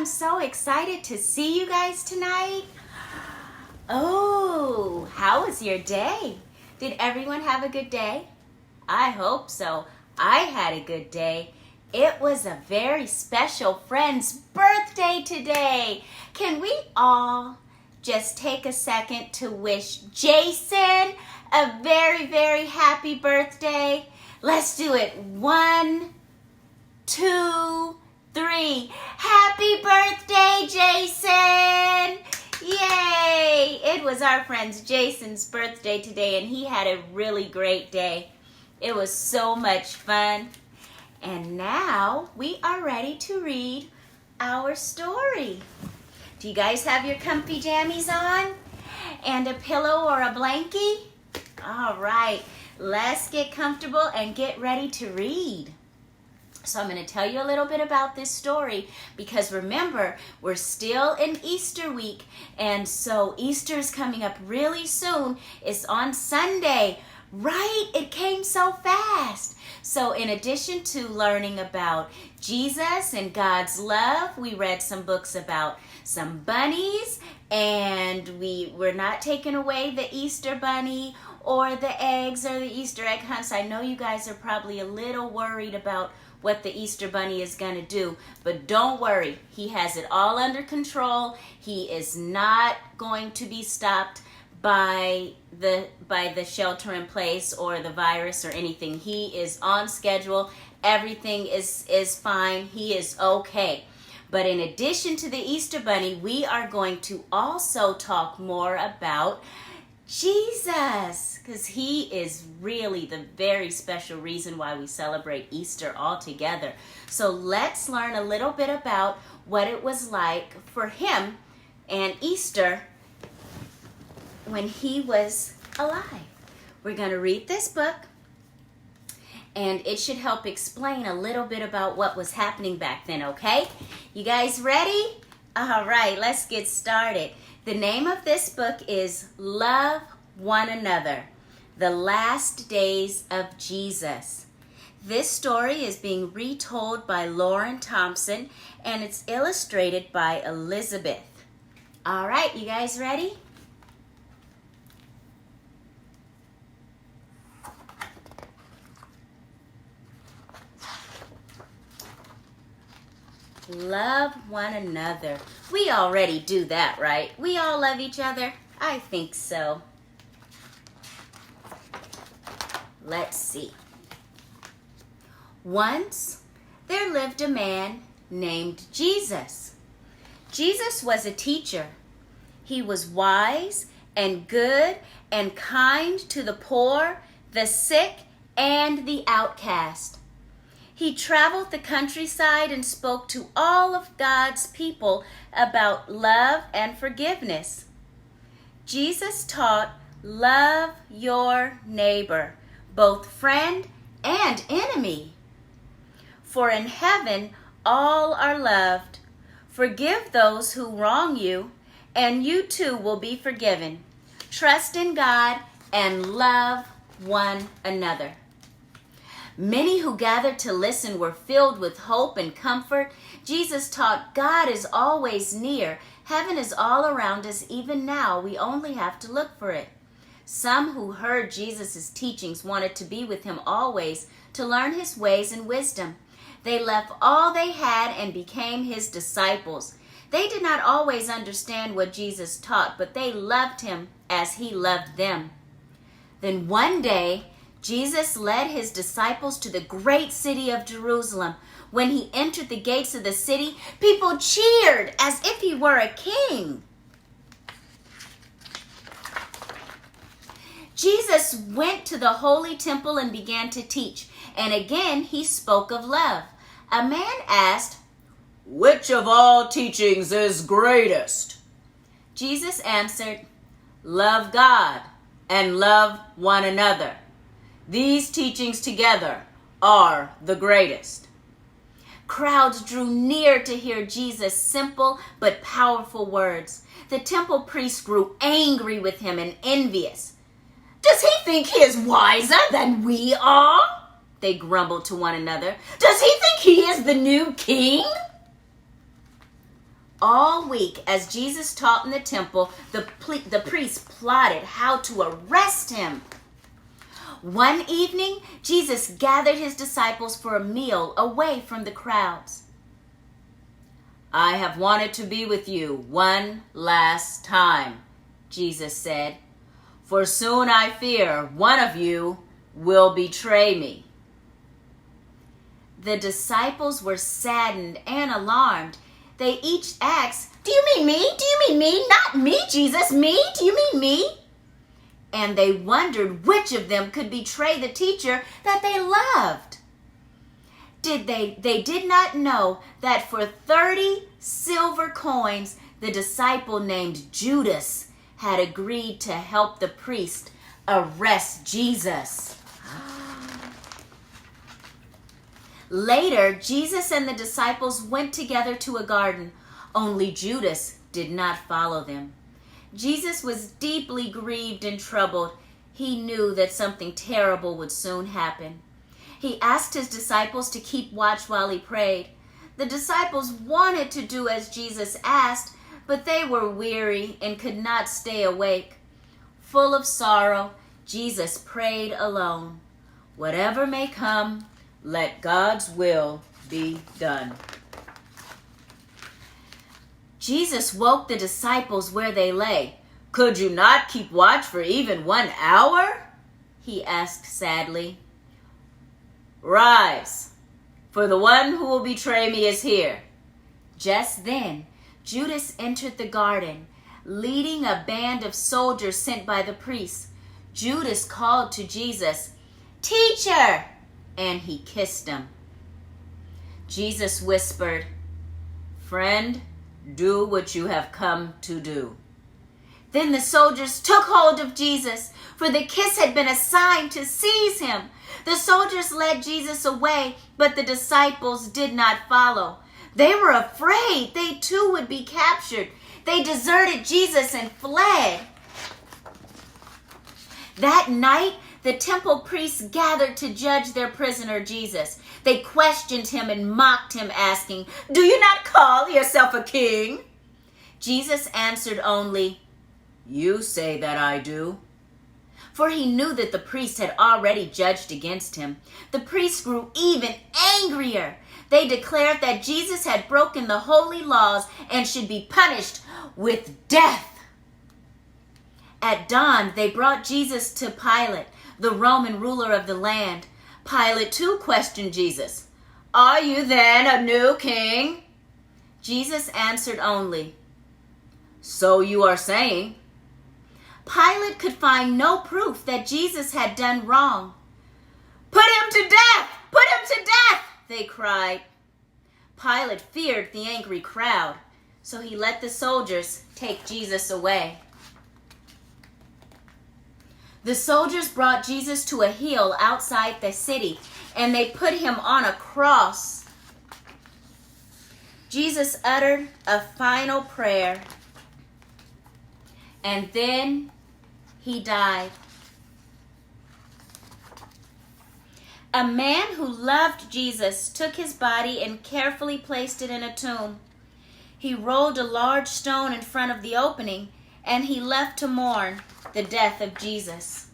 I'm so excited to see you guys tonight. Oh, how was your day? Did everyone have a good day? I hope so. I had a good day. It was a very special friend's birthday today. Can we all just take a second to wish Jason a very, very happy birthday? Let's do it. 1, 2, 3. Happy birthday, Jason! Yay! It was our friend Jason's birthday today, and he had a really great day. It was so much fun. And now we are ready to read our story. Do you guys have your comfy jammies on? And a pillow or a blankie? All right, let's get comfortable and get ready to read. So I'm going to tell you a little bit about this story because remember, we're still in Easter week, and so Easter is coming up really soon. It's on Sunday. Right? It came so fast. So in addition to learning about Jesus and God's love, we read some books about some bunnies, and we're not taking away the Easter bunny or the eggs or the Easter egg hunts. I know you guys are probably a little worried about what the Easter bunny is going to do, but don't worry. He has it all under control. He is not going to be stopped by the shelter in place or the virus or anything. He is on schedule. Everything is fine. He is okay. But in addition to the Easter bunny, we are going to also talk more about Jesus, because he is really the very special reason why we celebrate Easter all together. So let's learn a little bit about what it was like for him and Easter when he was alive. We're going to read this book, and it should help explain a little bit about what was happening back then, okay? You guys ready? All right, let's get started. The name of this book is Love One Another, The Last Days of Jesus. This story is being retold by Lauren Thompson, and it's illustrated by Elizabeth. All right, you guys ready? Love one another. We already do that, right? We all love each other? I think so. Let's see. Once there lived a man named Jesus. Jesus was a teacher. He was wise and good and kind to the poor, the sick, and the outcast. He traveled the countryside and spoke to all of God's people about love and forgiveness. Jesus taught, love your neighbor, both friend and enemy. For in heaven all are loved. Forgive those who wrong you, and you too will be forgiven. Trust in God and love one another. Many who gathered to listen were filled with hope and comfort. Jesus taught God is always near. Heaven is all around us even now. We only have to look for it. Some who heard Jesus' teachings wanted to be with him always, to learn his ways and wisdom. They left all they had and became his disciples. They did not always understand what Jesus taught, but they loved him as he loved them. Then one day, Jesus led his disciples to the great city of Jerusalem. When he entered the gates of the city, people cheered as if he were a king. Jesus went to the holy temple and began to teach, and again he spoke of love. A man asked, "Which of all teachings is greatest?" Jesus answered, "Love God and love one another. These teachings together are the greatest." Crowds drew near to hear Jesus' simple but powerful words. The temple priests grew angry with him and envious. "Does he think he is wiser than we are?" they grumbled to one another. "Does he think he is the new king?" All week, as Jesus taught in the temple, the priests plotted how to arrest him. One evening, Jesus gathered his disciples for a meal away from the crowds. "I have wanted to be with you one last time," Jesus said, "for soon I fear one of you will betray me." The disciples were saddened and alarmed. They each asked, "Do you mean me? Do you mean me? Not me, Jesus, me? Do you mean me?" And they wondered which of them could betray the teacher that they loved. They did not know that for 30 silver coins, the disciple named Judas had agreed to help the priest arrest Jesus. Later, Jesus and the disciples went together to a garden. Only Judas did not follow them. Jesus was deeply grieved and troubled. He knew that something terrible would soon happen. He asked his disciples to keep watch while he prayed. The disciples wanted to do as Jesus asked, but they were weary and could not stay awake. Full of sorrow, Jesus prayed alone. "Whatever may come, let God's will be done." Jesus woke the disciples where they lay. "Could you not keep watch for even 1 hour?" he asked sadly. "Rise, for the one who will betray me is here." Just then, Judas entered the garden, leading a band of soldiers sent by the priests. Judas called to Jesus, "Teacher!" and he kissed him. Jesus whispered, "Friend, do what you have come to do." Then the soldiers took hold of Jesus, for the kiss had been a sign to seize him. The soldiers led Jesus away, but the disciples did not follow. They were afraid they too would be captured. They deserted Jesus and fled. That night, the temple priests gathered to judge their prisoner Jesus. They questioned him and mocked him, asking, "Do you not call yourself a king?" Jesus answered only, "You say that I do." For he knew that the priests had already judged against him. The priests grew even angrier. They declared that Jesus had broken the holy laws and should be punished with death. At dawn, they brought Jesus to Pilate, the Roman ruler of the land. Pilate too questioned Jesus. "Are you then a new king?" Jesus answered only, "So you are saying." Pilate could find no proof that Jesus had done wrong. "Put him to death! Put him to death!" they cried. Pilate feared the angry crowd, so he let the soldiers take Jesus away. The soldiers brought Jesus to a hill outside the city, and they put him on a cross. Jesus uttered a final prayer, and then he died. A man who loved Jesus took his body and carefully placed it in a tomb. He rolled a large stone in front of the opening, and he left to mourn the death of Jesus.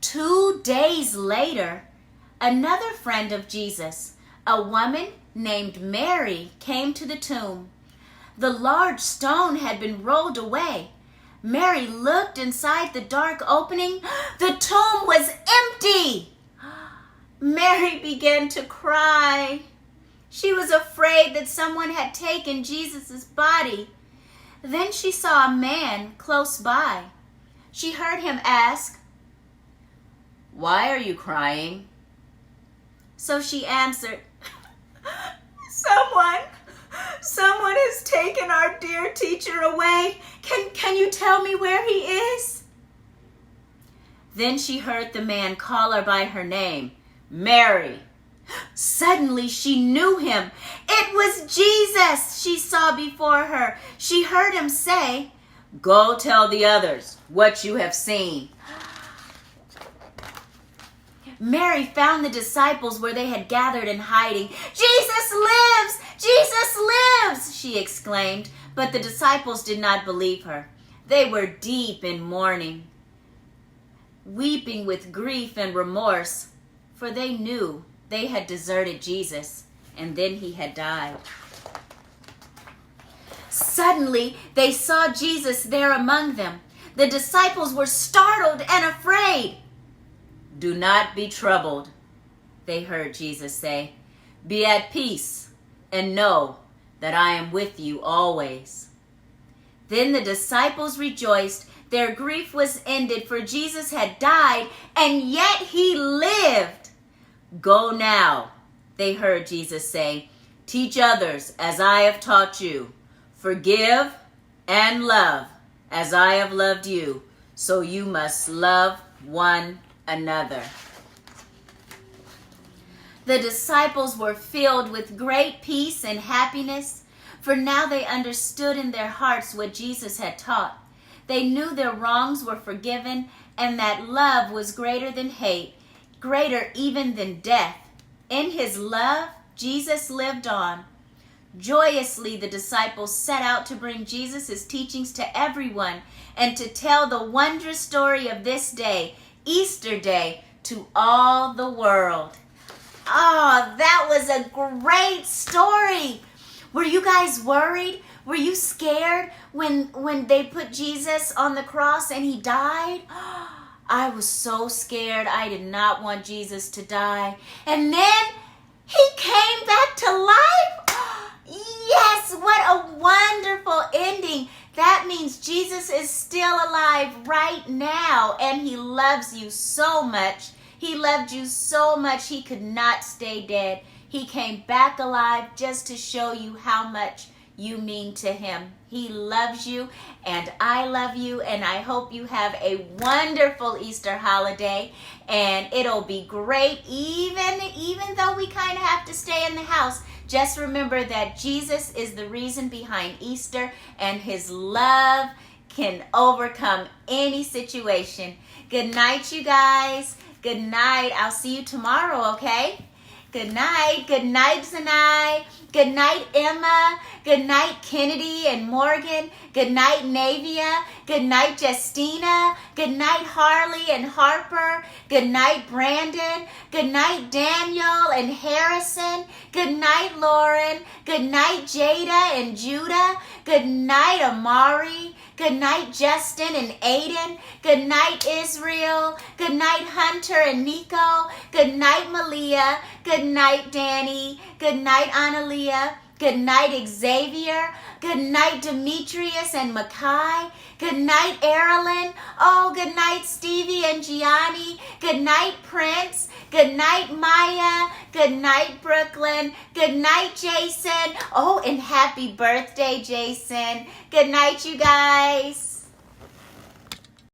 2 days later, another friend of Jesus, a woman named Mary, came to the tomb. The large stone had been rolled away. Mary looked inside the dark opening. The tomb was empty. Mary began to cry. She was afraid that someone had taken Jesus' body. Then she saw a man close by. She heard him ask, "Why are you crying?" So she answered, Someone has taken our dear teacher away. Can you tell me where he is?" Then she heard the man call her by her name, "Mary." Suddenly she knew him. It was Jesus she saw before her. She heard him say, "Go tell the others what you have seen." Mary found the disciples where they had gathered in hiding. "Jesus lives! Jesus lives!" she exclaimed. But the disciples did not believe her. They were deep in mourning, weeping with grief and remorse, for they knew they had deserted Jesus, and then he had died. Suddenly, they saw Jesus there among them. The disciples were startled and afraid. "Do not be troubled," they heard Jesus say. "Be at peace and know that I am with you always." Then the disciples rejoiced. Their grief was ended, for Jesus had died, and yet he lived. "Go now," they heard Jesus say. "Teach others as I have taught you. Forgive and love as I have loved you. So you must love one another." The disciples were filled with great peace and happiness, for now they understood in their hearts what Jesus had taught. They knew their wrongs were forgiven and that love was greater than hate, greater even than death. In his love, Jesus lived on. Joyously, the disciples set out to bring Jesus' teachings to everyone and to tell the wondrous story of this day, Easter Day, to all the world. Oh, that was a great story. Were you guys worried? Were you scared when they put Jesus on the cross and he died? I was so scared. I did not want Jesus to die. And then he came back to life. Yes, what a wonderful ending. That means Jesus is still alive right now, and he loves you so much. He loved you so much he could not stay dead. He came back alive just to show you how much you mean to him. He loves you, and I love you, and I hope you have a wonderful Easter holiday, and it'll be great even though we kind of have to stay in the house. Just remember that Jesus is the reason behind Easter, and his love can overcome any situation. Good night, you guys. Good night. I'll see you tomorrow, okay? Good night. Good night, Zanai. Good night, Emma. Good night, Kennedy and Morgan. Good night, Navia. Good night, Justina. Good night, Harley and Harper. Good night, Brandon. Good night, Daniel and Harrison. Good night, Lauren. Good night, Jada and Judah. Good night, Amari. Good night, Justin and Aiden. Good night, Israel. Good night, Hunter and Nico. Good night, Malia. Good night, Danny. Good night, Analia. Good night, Xavier. Good night, Demetrius and Makai. Good night, Erilyn. Oh, good night, Stevie and Gianni. Good night, Prince. Good night, Maya. Good night, Brooklyn. Good night, Jason. Oh, and happy birthday, Jason. Good night, you guys.